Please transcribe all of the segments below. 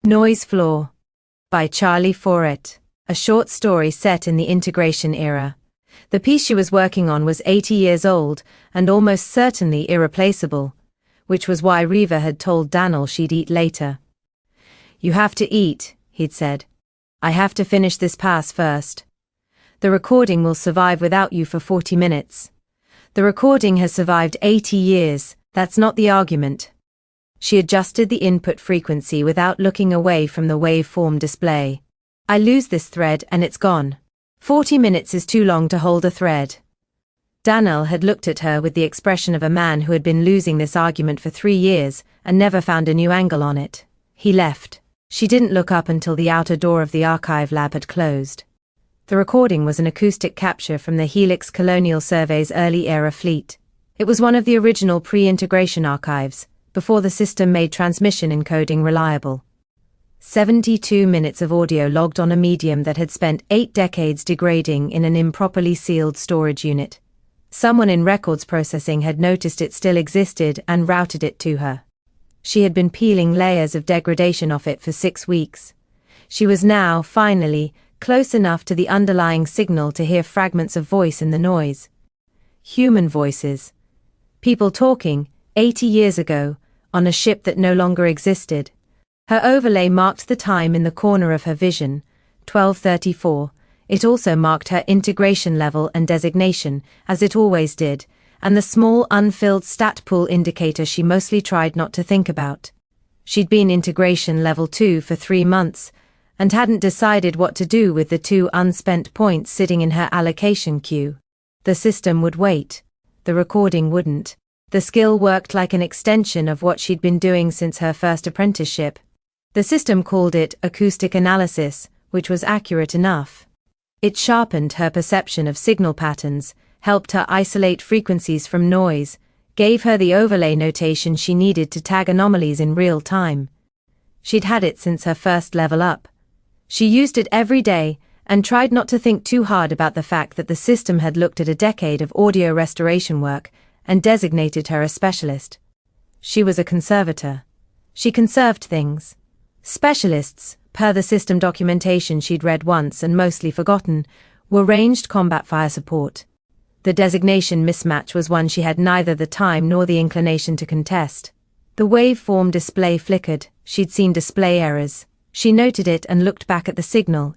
Noise Floor by Charlie Foret, a short story set in the integration era. The piece she was working on was 80 years old and almost certainly irreplaceable, which was why Riva had told Daniel she'd eat later. "You have to eat," he'd said. "I have to finish this pass first. The recording will survive without you for 40 minutes. The recording has survived 80 years, that's not the argument." She adjusted the input frequency without looking away from the waveform display. "I lose this thread and it's gone. 40 minutes is too long to hold a thread." Daniel had looked at her with the expression of a man who had been losing this argument for 3 years and never found a new angle on it. He left. She didn't look up until the outer door of the archive lab had closed. The recording was an acoustic capture from the Helix Colonial Survey's early-era fleet. It was one of the original pre-integration archives, before the system made transmission encoding reliable. 72 minutes of audio logged on a medium that had spent 8 decades degrading in an improperly sealed storage unit. Someone in records processing had noticed it still existed and routed it to her. She had been peeling layers of degradation off it for 6 weeks. She was now, finally, close enough to the underlying signal to hear fragments of voice in the noise. Human voices. People talking, 80 years ago, on a ship that no longer existed. Her overlay marked the time in the corner of her vision, 1234. It also marked her integration level and designation, as it always did, and the small unfilled stat pool indicator she mostly tried not to think about. She'd been integration level 2 for 3 months, and hadn't decided what to do with the 2 unspent points sitting in her allocation queue. The system would wait. The recording wouldn't. The skill worked like an extension of what she'd been doing since her first apprenticeship. The system called it acoustic analysis, which was accurate enough. It sharpened her perception of signal patterns, helped her isolate frequencies from noise, gave her the overlay notation she needed to tag anomalies in real time. She'd had it since her first level up. She used it every day, and tried not to think too hard about the fact that the system had looked at a decade of audio restoration work and designated her a specialist. She was a conservator. She conserved things. Specialists, per the system documentation she'd read once and mostly forgotten, were ranged combat fire support. The designation mismatch was one she had neither the time nor the inclination to contest. The waveform display flickered. She'd seen display errors. She noted it and looked back at the signal.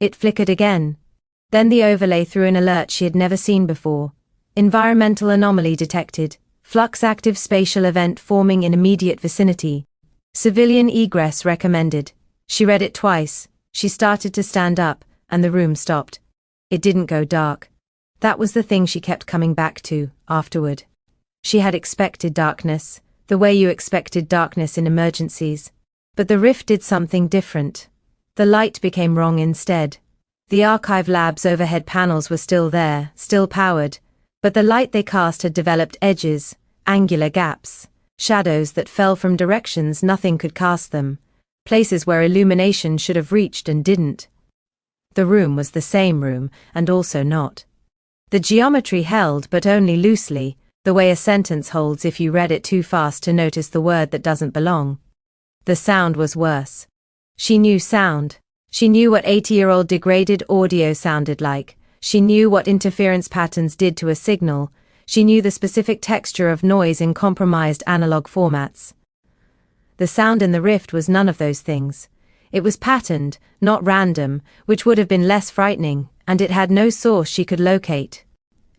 It flickered again. Then the overlay threw an alert she had never seen before. Environmental anomaly detected. Flux active spatial event forming in immediate vicinity. Civilian egress recommended. She read it twice. She started to stand up, and the room stopped. It didn't go dark. That was the thing she kept coming back to, afterward. She had expected darkness, the way you expected darkness in emergencies. But the rift did something different. The light became wrong instead. The archive lab's overhead panels were still there, still powered, but the light they cast had developed edges, angular gaps, shadows that fell from directions nothing could cast them, places where illumination should have reached and didn't. The room was the same room, and also not. The geometry held, but only loosely, the way a sentence holds if you read it too fast to notice the word that doesn't belong. The sound was worse. She knew sound. She knew what 80-year-old degraded audio sounded like. She knew what interference patterns did to a signal. She knew the specific texture of noise in compromised analog formats. The sound in the rift was none of those things. It was patterned, not random, which would have been less frightening, and it had no source she could locate.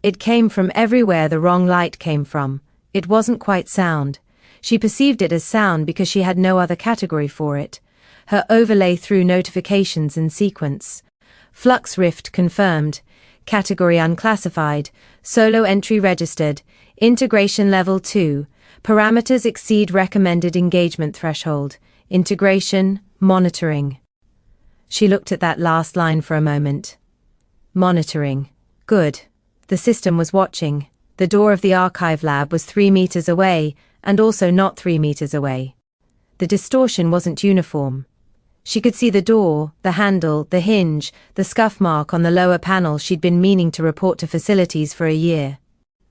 It came from everywhere the wrong light came from. It wasn't quite sound. She perceived it as sound because she had no other category for it. Her overlay threw notifications in sequence. Flux rift confirmed. Category unclassified. Solo entry registered. Integration level 2. Parameters exceed recommended engagement threshold. Integration, monitoring. She looked at that last line for a moment. Monitoring. Good. The system was watching. The door of the archive lab was 3 meters away, and also not 3 meters away. The distortion wasn't uniform. She could see the door, the handle, the hinge, the scuff mark on the lower panel she'd been meaning to report to facilities for a year.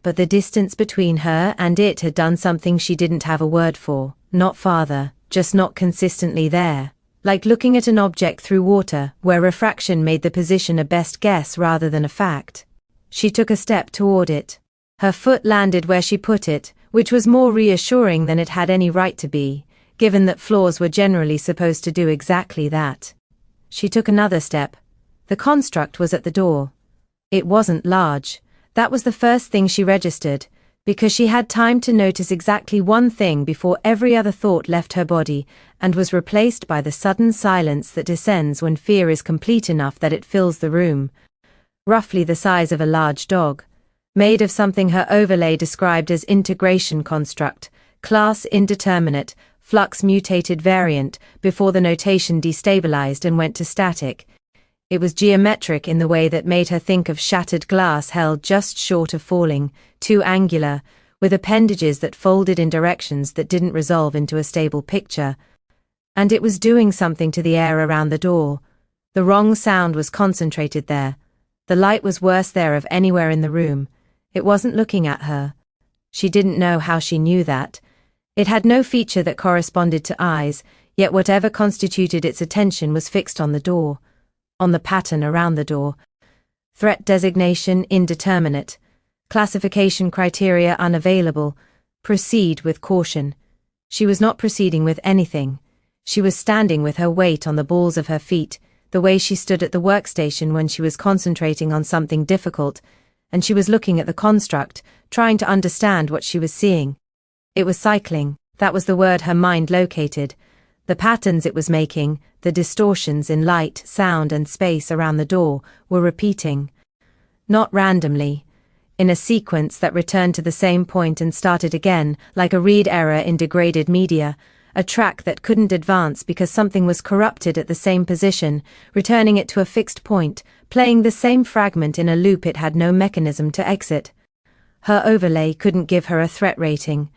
But the distance between her and it had done something she didn't have a word for. Not farther, just not consistently there. like looking at an object through water, where refraction made the position a best guess rather than a fact. She took a step toward it. Her foot landed where she put it, which was more reassuring than it had any right to be, given that floors were generally supposed to do exactly that. She took another step. The construct was at the door. It wasn't large. That was the first thing she registered, because she had time to notice exactly one thing before every other thought left her body and was replaced by the sudden silence that descends when fear is complete enough that it fills the room. Roughly the size of a large dog, made of something her overlay described as integration construct, class indeterminate, flux mutated variant, before the notation destabilized and went to static. It was geometric in the way that made her think of shattered glass held just short of falling, too angular, with appendages that folded in directions that didn't resolve into a stable picture. And it was doing something to the air around the door. The wrong sound was concentrated there. The light was worse there of anywhere in the room. It wasn't looking at her. She didn't know how she knew that. It had no feature that corresponded to eyes, yet whatever constituted its attention was fixed on the door. On the pattern around the door. Threat designation indeterminate. Classification criteria unavailable. Proceed with caution. She was not proceeding with anything. She was standing with her weight on the balls of her feet, the way she stood at the workstation when she was concentrating on something difficult, and she was looking at the construct, trying to understand what she was seeing. It was cycling, that was the word her mind located. The patterns it was making, the distortions in light, sound and space around the door, were repeating. Not randomly. In a sequence that returned to the same point and started again, like a read error in degraded media, a track that couldn't advance because something was corrupted at the same position, returning it to a fixed point, playing the same fragment in a loop it had no mechanism to exit. Her overlay couldn't give her a threat rating.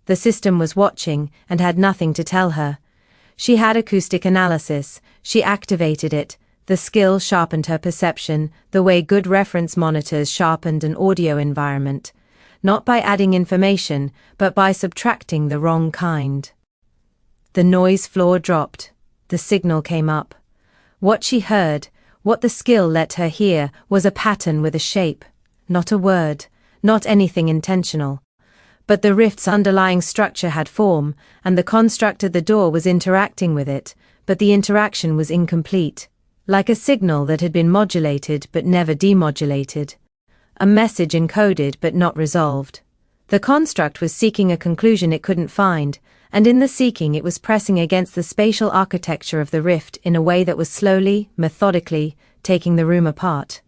The system was watching and had nothing to tell her. She had acoustic analysis, she activated it, the skill sharpened her perception, the way good reference monitors sharpened an audio environment, not by adding information, but by subtracting the wrong kind. The noise floor dropped, the signal came up. What she heard, what the skill let her hear, was a pattern with a shape, not a word, not anything intentional. But the rift's underlying structure had form, and the construct at the door was interacting with it, but the interaction was incomplete, like a signal that had been modulated but never demodulated. A message encoded but not resolved. The construct was seeking a conclusion it couldn't find, and in the seeking it was pressing against the spatial architecture of the rift in a way that was slowly, methodically, taking the room apart.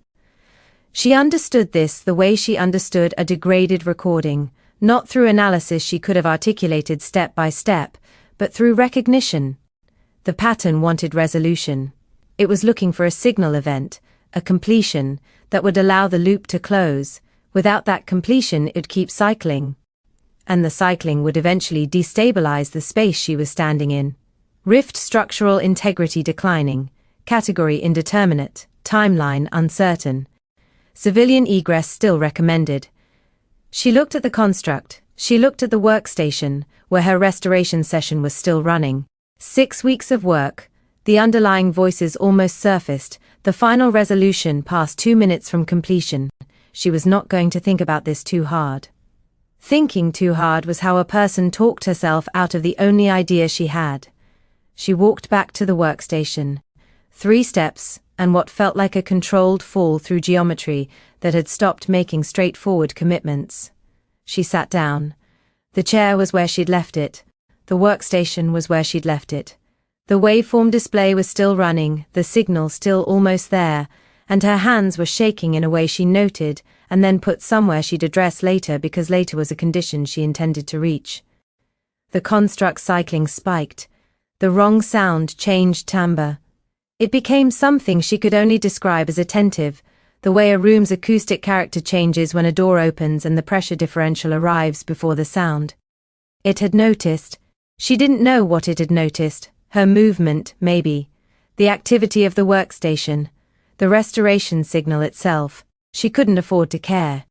She understood this the way she understood a degraded recording, not through analysis she could have articulated step by step, but through recognition. The pattern wanted resolution. It was looking for a signal event, a completion, that would allow the loop to close. Without that completion it'd keep cycling. And the cycling would eventually destabilize the space she was standing in. Rift structural integrity declining, category indeterminate, timeline uncertain. Civilian egress still recommended. She looked at the construct, she looked at the workstation, where her restoration session was still running. 6 weeks of work, the underlying voices almost surfaced, the final resolution passed 2 minutes from completion. She was not going to think about this too hard. Thinking too hard was how a person talked herself out of the only idea she had. She walked back to the workstation. 3 steps, and what felt like a controlled fall through geometry that had stopped making straightforward commitments. She sat down. The chair was where she'd left it. The workstation was where she'd left it. The waveform display was still running, the signal still almost there, and her hands were shaking in a way she noted, and then put somewhere she'd address later because later was a condition she intended to reach. The construct cycling spiked. The wrong sound changed timbre. It became something she could only describe as attentive, the way a room's acoustic character changes when a door opens and the pressure differential arrives before the sound. It had noticed. She didn't know what it had noticed. Her movement, maybe. The activity of the workstation. The restoration signal itself. She couldn't afford to care.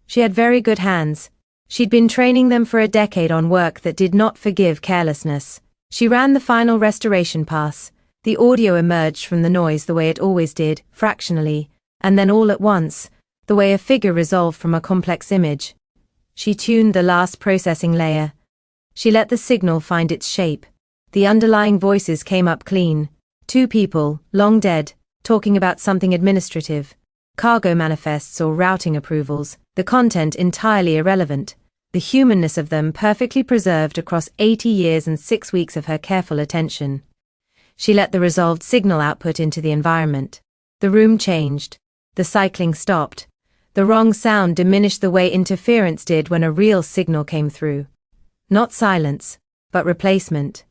She had very good hands. She'd been training them for a decade on work that did not forgive carelessness. She ran the final restoration pass. The audio emerged from the noise the way it always did, fractionally, and then all at once, the way a figure resolved from a complex image. She tuned the last processing layer. She let the signal find its shape. The underlying voices came up clean. Two people, long dead, talking about something administrative. Cargo manifests or routing approvals, the content entirely irrelevant. The humanness of them perfectly preserved across 80 years and 6 weeks of her careful attention. She let the resolved signal output into the environment. The room changed. The cycling stopped. The wrong sound diminished the way interference did when a real signal came through. Not silence, but replacement.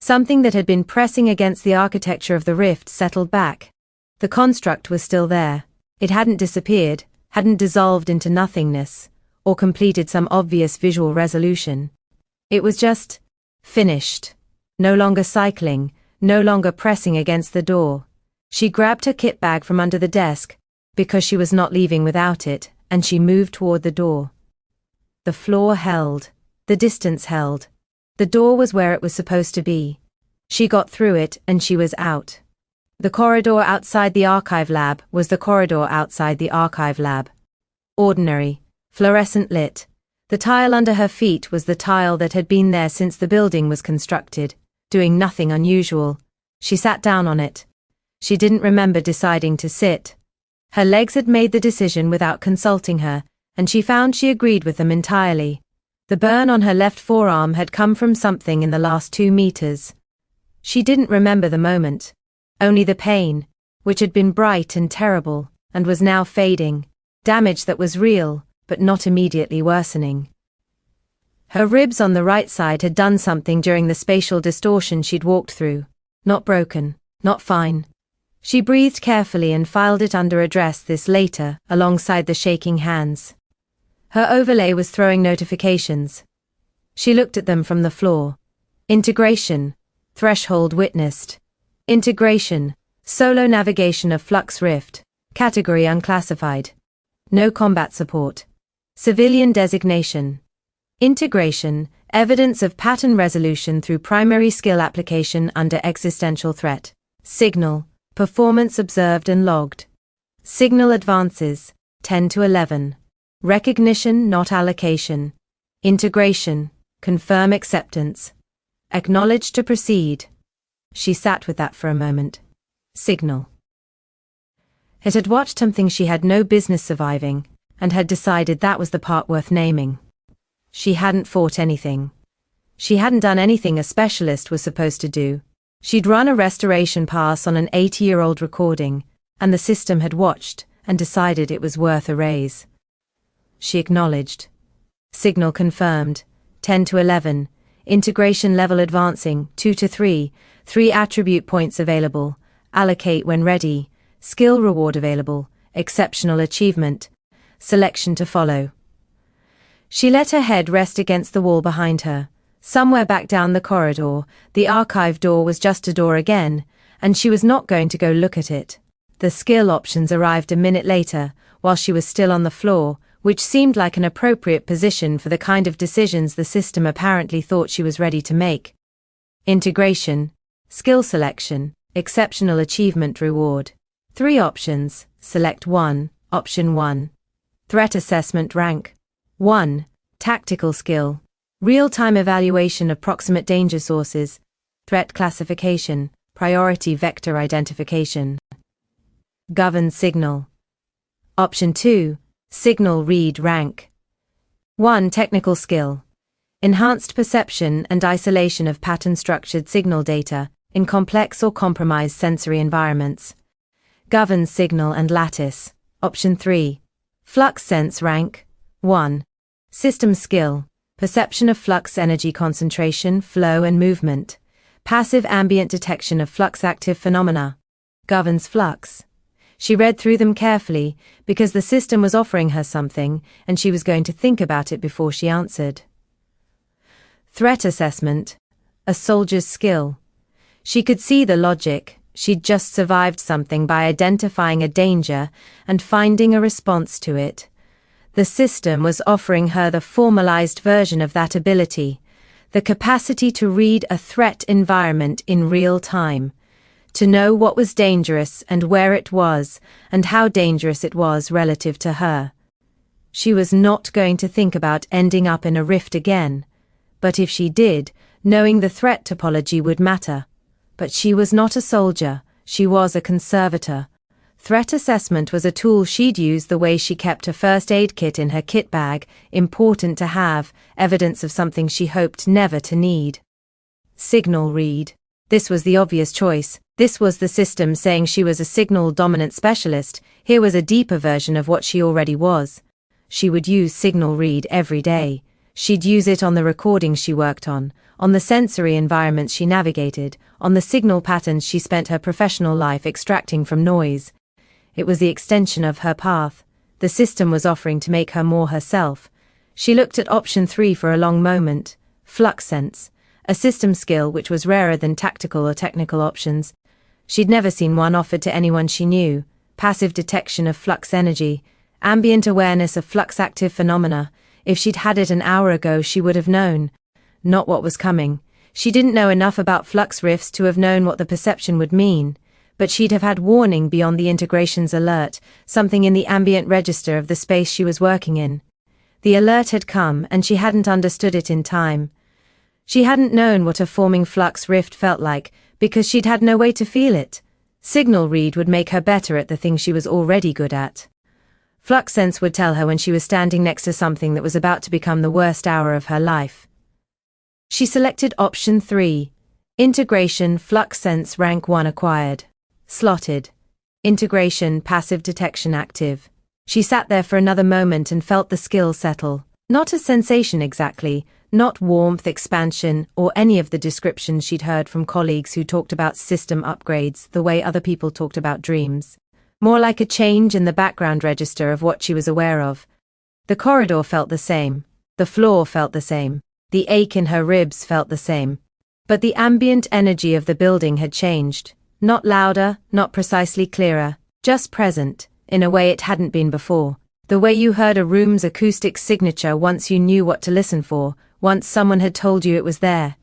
Something that had been pressing against the architecture of the rift settled back. The construct was still there. It hadn't disappeared, hadn't dissolved into nothingness, or completed some obvious visual resolution. It was just finished. No longer cycling, no longer pressing against the door. She grabbed her kit bag from under the desk, because she was not leaving without it, and she moved toward the door. The floor held. The distance held. The door was where it was supposed to be. She got through it and she was out. The corridor outside the archive lab was the corridor outside the archive lab. Ordinary, fluorescent lit. The tile under her feet was the tile that had been there since the building was constructed, doing nothing unusual. She sat down on it. She didn't remember deciding to sit. Her legs had made the decision without consulting her, and she found she agreed with them entirely. The burn on her left forearm had come from something in the last 2 meters. She didn't remember the moment, only the pain, which had been bright and terrible, and was now fading, damage that was real, but not immediately worsening. Her ribs on the right side had done something during the spatial distortion she'd walked through. Not broken, not fine. She breathed carefully and filed it under address this later, alongside the shaking hands. Her overlay was throwing notifications. She looked at them from the floor. Integration. Threshold witnessed. Integration. Solo navigation of Flux Rift. Category unclassified. No combat support. Civilian designation. Integration. Evidence of pattern resolution through primary skill application under existential threat. Signal. Performance observed and logged. Signal advances. 10 to 11. Recognition, not allocation. Integration. Confirm acceptance. Acknowledge to proceed. She sat with that for a moment. Signal. It had watched something she had no business surviving, and had decided that was the part worth naming. She hadn't fought anything. She hadn't done anything a specialist was supposed to do. She'd run a restoration pass on an 80-year-old recording, and the system had watched and decided it was worth a raise. She acknowledged. Signal confirmed. 10 to 11. Integration level advancing. 2 to 3. 3 attribute points available. Allocate when ready. Skill reward available. Exceptional achievement. Selection to follow. She let her head rest against the wall behind her. Somewhere back down the corridor, the archive door was just a door again, and she was not going to go look at it. The skill options arrived a minute later, while she was still on the floor, which seemed like an appropriate position for the kind of decisions the system apparently thought she was ready to make. Integration. Skill selection. Exceptional achievement reward. 3 options. Select 1. Option 1. Threat assessment rank. 1. Tactical skill. Real-time evaluation of proximate danger sources. Threat classification. Priority vector identification. Govern signal. Option 2. Signal read rank. 1. Technical skill. Enhanced perception and isolation of pattern-structured signal data in complex or compromised sensory environments. Govern signal and lattice. Option 3. Flux sense rank. 1. System skill. Perception of flux energy concentration, flow and movement. Passive ambient detection of flux-active phenomena. Governs flux. She read through them carefully, because the system was offering her something, and she was going to think about it before she answered. Threat assessment. A soldier's skill. She could see the logic. She'd just survived something by identifying a danger and finding a response to it. The system was offering her the formalized version of that ability, the capacity to read a threat environment in real time, to know what was dangerous and where it was, and how dangerous it was relative to her. She was not going to think about ending up in a rift again, but if she did, knowing the threat topology would matter. But she was not a soldier, she was a conservator. Threat assessment was a tool she'd use the way she kept a first aid kit in her kit bag, important to have, evidence of something she hoped never to need. Signal read. This was the obvious choice. This was the system saying she was a signal dominant specialist. Here was a deeper version of what she already was. She would use signal read every day. She'd use it on the recordings she worked on the sensory environments she navigated, on the signal patterns she spent her professional life extracting from noise. It was the extension of her path. The system was offering to make her more herself. She looked at option 3 for a long moment. FluxSense, a system skill which was rarer than tactical or technical options. She'd never seen one offered to anyone she knew. Passive detection of flux energy, ambient awareness of flux-active phenomena. If she'd had it an hour ago, she would have known. Not what was coming. She didn't know enough about flux rifts to have known what the perception would mean, but she'd have had warning beyond the integration's alert, something in the ambient register of the space she was working in. The alert had come, and she hadn't understood it in time. She hadn't known what a forming flux rift felt like, because she'd had no way to feel it. Signal read would make her better at the thing she was already good at. FluxSense would tell her when she was standing next to something that was about to become the worst hour of her life. She selected option 3. Integration FluxSense rank 1 acquired. Slotted. Integration passive detection active. She sat there for another moment and felt the skill settle. Not a sensation exactly, not warmth, expansion, or any of the descriptions she'd heard from colleagues who talked about system upgrades the way other people talked about dreams. More like a change in the background register of what she was aware of. The corridor felt the same. The floor felt the same. The ache in her ribs felt the same. But the ambient energy of the building had changed. Not louder, not precisely clearer, just present, in a way it hadn't been before. The way you heard a room's acoustic signature once you knew what to listen for, once someone had told you it was there.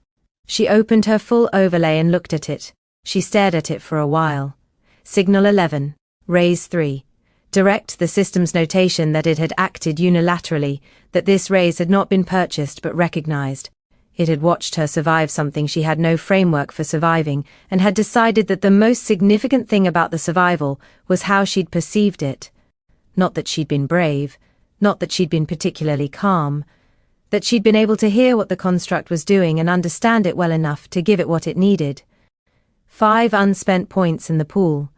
She opened her full overlay and looked at it. She stared at it for a while. Signal 11. Raise 3. Direct, the system's notation that it had acted unilaterally, that this raise had not been purchased but recognized. It had watched her survive something she had no framework for surviving, and had decided that the most significant thing about the survival was how she'd perceived it. Not that she'd been brave, not that she'd been particularly calm, that she'd been able to hear what the construct was doing and understand it well enough to give it what it needed. 5 unspent points in the pool.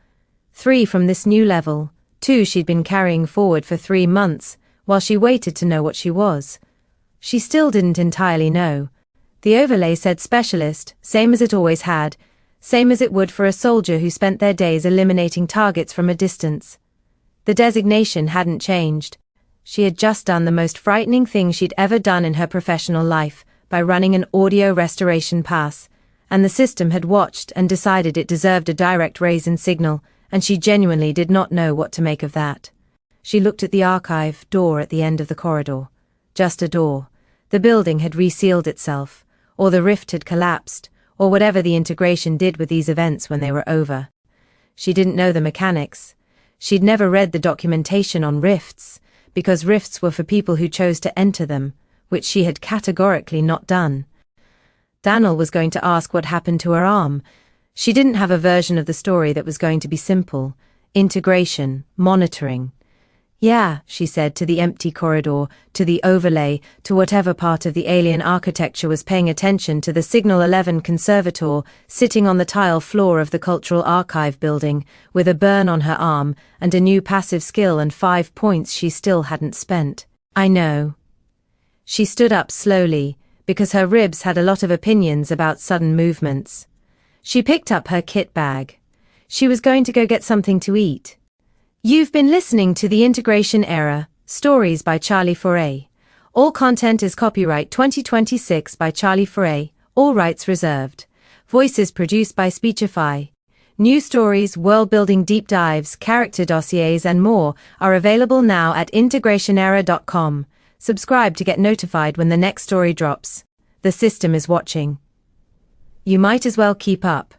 3 from this new level, 2 she'd been carrying forward for 3 months, while she waited to know what she was. She still didn't entirely know. The overlay said specialist, same as it always had, same as it would for a soldier who spent their days eliminating targets from a distance. The designation hadn't changed. She had just done the most frightening thing she'd ever done in her professional life, by running an audio restoration pass, and the system had watched and decided it deserved a direct raise in signal, and she genuinely did not know what to make of that. She looked at the archive door at the end of the corridor. Just a door. The building had resealed itself, or the rift had collapsed, or whatever the integration did with these events when they were over. She didn't know the mechanics. She'd never read the documentation on rifts, because rifts were for people who chose to enter them, which she had categorically not done. Daniel was going to ask what happened to her arm. She didn't have a version of the story that was going to be simple. Integration, monitoring. Yeah, she said to the empty corridor, to the overlay, to whatever part of the alien architecture was paying attention to the Signal 11 conservator sitting on the tile floor of the Cultural Archive building, with a burn on her arm and a new passive skill and 5 points she still hadn't spent. I know. She stood up slowly, because her ribs had a lot of opinions about sudden movements. She picked up her kit bag. She was going to go get something to eat. You've been listening to The Integration Era, Stories by Charlie Foray. All content is copyright 2026 by Charlie Foray, all rights reserved. Voices produced by Speechify. New stories, world-building deep dives, character dossiers and more are available now at integrationera.com. Subscribe to get notified when the next story drops. The system is watching. You might as well keep up.